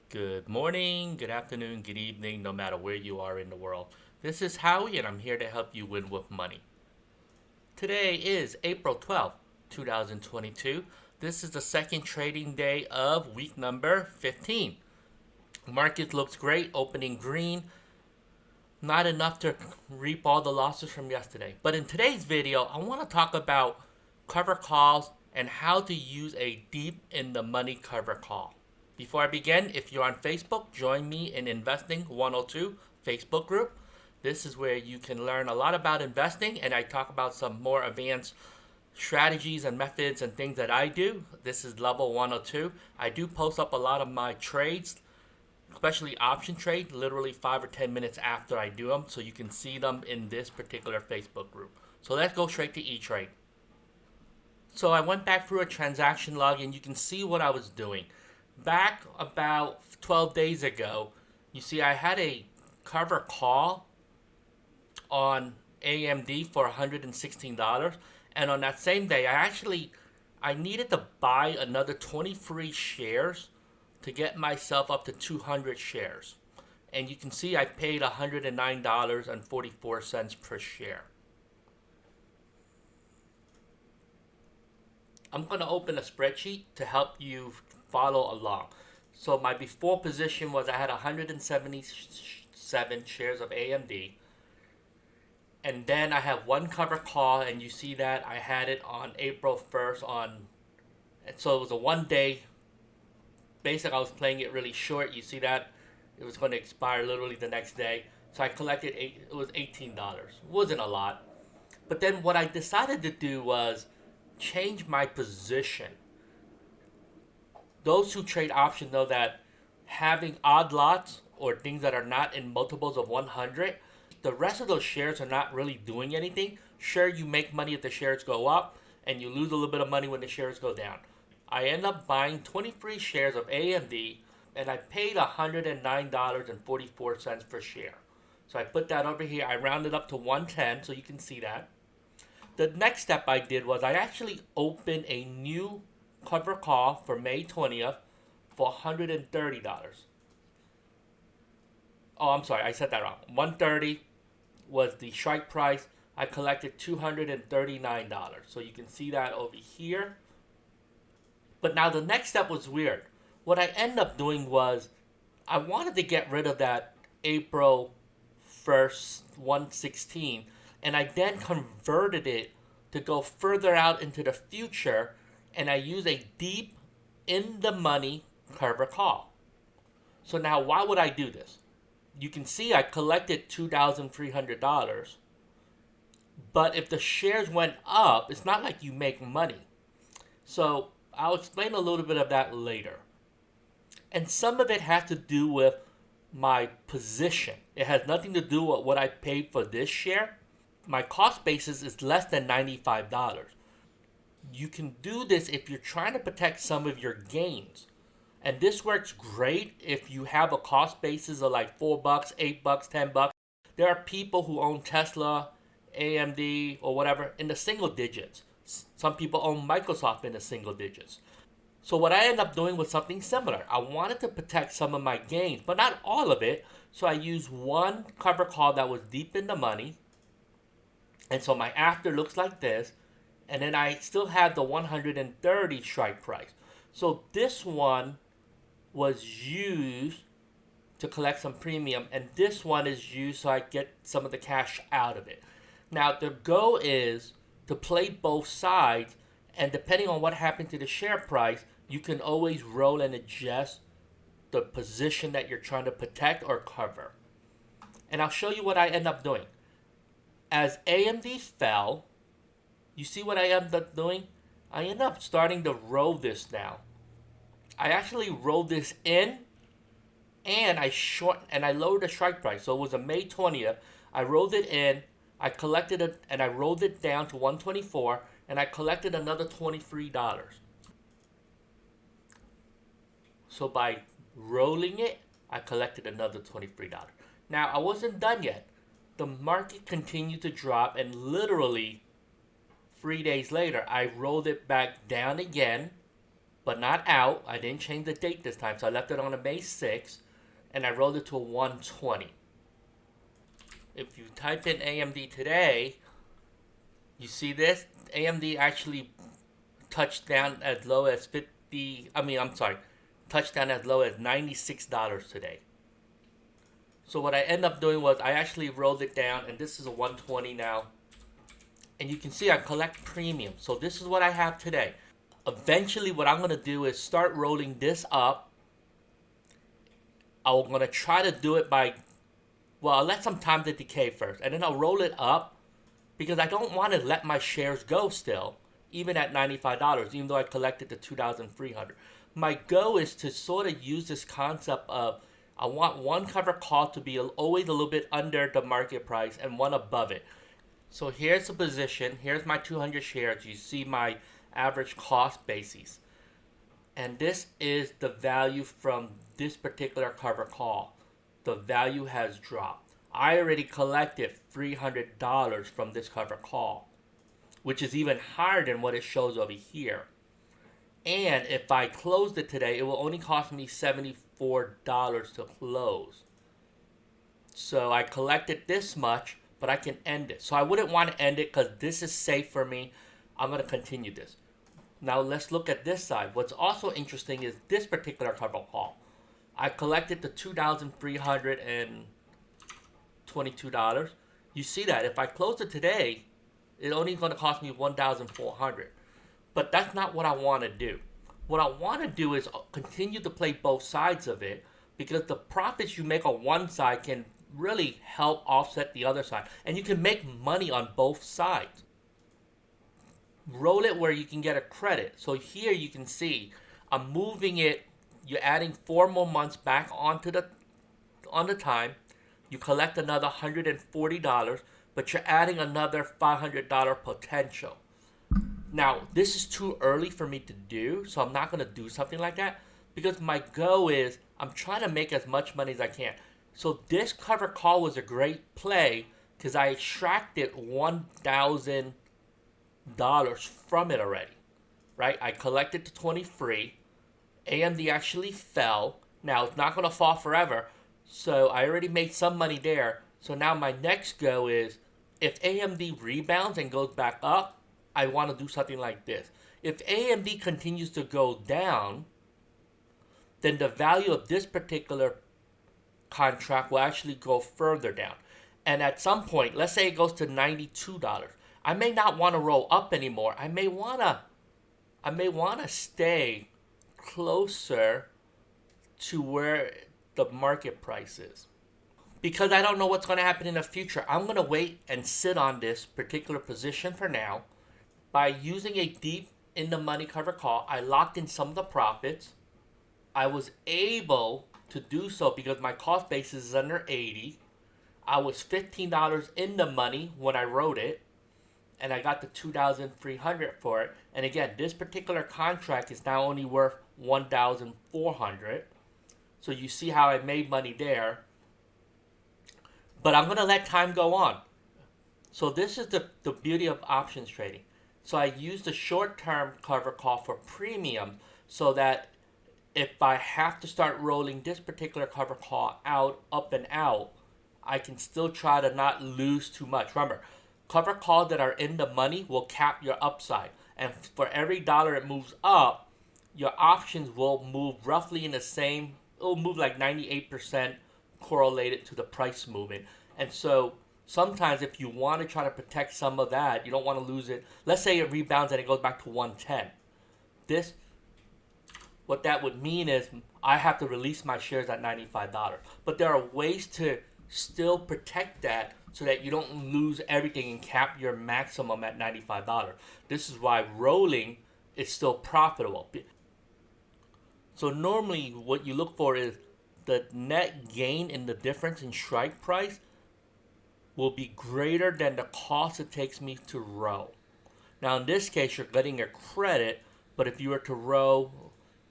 Good morning, good afternoon, good evening, no matter where you are in the world. This is Howie, and I'm here to help you win with money. Today is April 12th, 2022. This is the second trading day of week number 15. Market looks great, opening green. Not enough to reap all the losses from yesterday. But in today's video, I want to talk about cover calls and how to use a deep in the money cover call. Before I begin, if you're on Facebook, join me in Investing 102 Facebook group. This is where you can learn a lot about investing, and I talk about some more advanced strategies and methods and things that I do. This is level 102. I do post up a lot of my trades, especially option trade, literally 5 or 10 minutes after I do them, so you can see them in this particular Facebook group. So let's go straight to ETrade. So I went back through a transaction log, and you can see what I was doing. Back about 12 days ago, you see I had a cover call on AMD for $116, and on that same day, I needed to buy another 20 free shares to get myself up to 200 shares. And you can see I paid $109.44 per share. I'm going to open a spreadsheet to help you follow along. So my before position was I had 177 shares of AMD. And then I have one cover call, and you see that I had it on April 1st so it was a 1 day. Basically, I was playing it really short. You see that it was going to expire literally the next day. So I collected it was $18. It wasn't a lot. But then what I decided to do was change my position. Those who trade options know that having odd lots or things that are not in multiples of 100, the rest of those shares are not really doing anything. Sure, you make money if the shares go up, and you lose a little bit of money when the shares go down. I end up buying 23 shares of AMD, and I paid $109.44 per share. So I put that over here. I rounded up to 110, so you can see that. The next step I did was I actually opened a new cover call for May 20th for $130. Oh, I'm sorry, I said that wrong. 130 was the strike price. I collected $239. So you can see that over here. But now the next step was weird. What I ended up doing was I wanted to get rid of that April 1st 116, and I then converted it to go further out into the future, and I use a deep in the money cover call. So now why would I do this? You can see I collected $2,300, but if the shares went up, it's not like you make money. So I'll explain a little bit of that later. And some of it has to do with my position. It has nothing to do with what I paid for this share. My cost basis is less than $95. You can do this if you're trying to protect some of your gains. And this works great if you have a cost basis of like $4, $8, $10. There are people who own Tesla, AMD, or whatever in the single digits. Some people own Microsoft in the single digits. So what I ended up doing was something similar. I wanted to protect some of my gains, but not all of it. So I used one cover call that was deep in the money. And so my after looks like this. And then I still had the 130 strike price. So this one was used to collect some premium, and this one is used so I get some of the cash out of it. Now the goal is to play both sides, and depending on what happened to the share price, you can always roll and adjust the position that you're trying to protect or cover. And I'll show you what I end up doing. As AMD fell, you see what I end up doing? I end up starting to roll this now. I actually rolled this in, and I lowered the strike price. So it was a May 20th. I rolled it in, I collected it, and I rolled it down to 124, and I collected another $23. So by rolling it, I collected another $23. Now I wasn't done yet. The market continued to drop, and literally 3 days later, I rolled it back down again, but not out. I didn't change the date this time, so I left it on a May 6th, and I rolled it to a 120. If you type in AMD today, you see this? AMD actually touched down as low as touched down as low as $96 today. So what I ended up doing was I actually rolled it down, and this is a 120 now. And you can see I collect premium. So this is what I have today. Eventually what I'm going to do is start rolling this up. I'm going to try to do it by, I'll let some time to decay first. And then I'll roll it up because I don't want to let my shares go still, even at $95, even though I collected the $2,300. My goal is to sort of use this concept of I want one cover call to be always a little bit under the market price and one above it. So here's the position. Here's my 200 shares. You see my average cost basis. And this is the value from this particular cover call. The value has dropped. I already collected $300 from this cover call, which is even higher than what it shows over here. And if I closed it today, it will only cost me $74 to close. So I collected this much, but I can end it. So I wouldn't want to end it because this is safe for me. I'm going to continue this. Now let's look at this side. What's also interesting is this particular cover call. I collected the $2,322. You see that if I close it today, it's only going to cost me $1,400. But that's not what I want to do. What I want to do is continue to play both sides of it, because the profits you make on one side can really help offset the other side. And you can make money on both sides. Roll it where you can get a credit. So here you can see I'm moving it. You're adding 4 more months back on the time. You collect another $140, but you're adding another $500 potential. Now, this is too early for me to do, so I'm not going to do something like that, because my goal is I'm trying to make as much money as I can. So this cover call was a great play because I extracted $1,000 from it already, right? I collected the 20 free. AMD actually fell. Now, it's not going to fall forever, so I already made some money there. So now my next goal is if AMD rebounds and goes back up, I want to do something like this. If AMD continues to go down, then the value of this particular contract will actually go further down. And at some point, let's say it goes to $92. I may not want to roll up anymore. I may want to stay closer to where the market price is. Because I don't know what's going to happen in the future. I'm going to wait and sit on this particular position for now. By using a deep in the money cover call, I locked in some of the profits. I was able to do so because my cost basis is under 80. I was $15 in the money when I wrote it, and I got the $2,300 for it. And again, this particular contract is now only worth $1,400. So you see how I made money there. But I'm going to let time go on. So this is the beauty of options trading. So I use the short-term cover call for premium so that if I have to start rolling this particular cover call out, up and out, I can still try to not lose too much. Remember, cover calls that are in the money will cap your upside. And for every dollar it moves up, your options will move roughly in the same, it will move like 98% correlated to the price movement. And so sometimes if you want to try to protect some of that, you don't want to lose it. Let's say it rebounds and it goes back to 110. What that would mean is I have to release my shares at $95. But there are ways to still protect that so that you don't lose everything and cap your maximum at $95. This is why rolling is still profitable. So normally what you look for is the net gain in the difference in strike price will be greater than the cost it takes me to row. Now in this case, you're getting a credit, but if you were to row,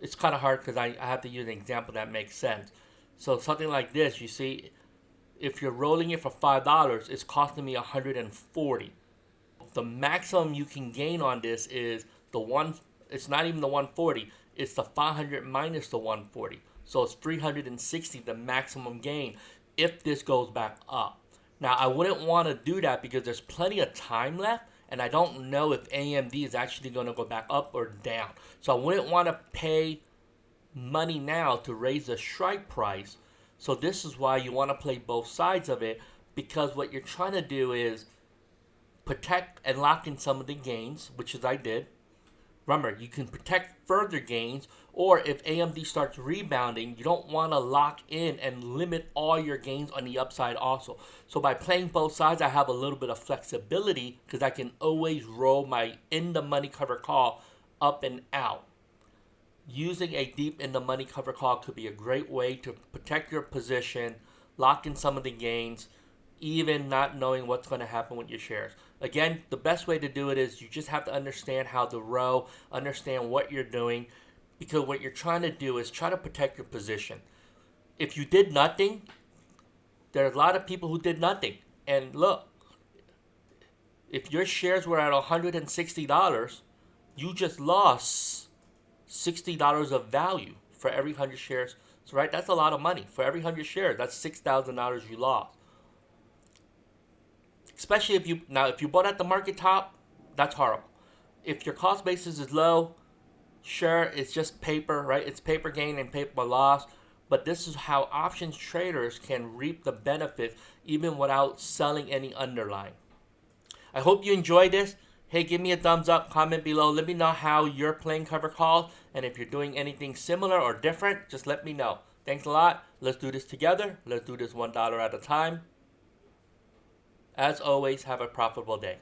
it's kind of hard because I have to use an example that makes sense. So something like this, you see, if you're rolling it for $5, it's costing me $140. The maximum you can gain on this is it's not even the 140. It's the 500 minus the 140. So it's 360, the maximum gain, if this goes back up. Now, I wouldn't want to do that because there's plenty of time left, and I don't know if AMD is actually going to go back up or down. So I wouldn't want to pay money now to raise the strike price. So this is why you want to play both sides of it, because what you're trying to do is protect and lock in some of the gains, which is I did. Remember, you can protect further gains, or if AMD starts rebounding, you don't want to lock in and limit all your gains on the upside also. So by playing both sides, I have a little bit of flexibility because I can always roll my in-the-money cover call up and out. Using a deep in-the-money cover call could be a great way to protect your position, lock in some of the gains, even not knowing what's going to happen with your shares. Again, the best way to do it is you just have to understand how to row, understand what you're doing, because what you're trying to do is try to protect your position. If you did nothing, there's a lot of people who did nothing. And look, if your shares were at $160, you just lost $60 of value for every 100 shares. So, right, that's a lot of money. For every 100 shares, that's $6,000 you lost. Especially if you bought at the market top, that's horrible. If your cost basis is low, sure, it's just paper, right? It's paper gain and paper loss. But this is how options traders can reap the benefits even without selling any underlying. I hope you enjoyed this. Hey, give me a thumbs up, comment below. Let me know how you're playing cover calls. And if you're doing anything similar or different, just let me know. Thanks a lot. Let's do this together. Let's do this $1 at a time. As always, have a profitable day.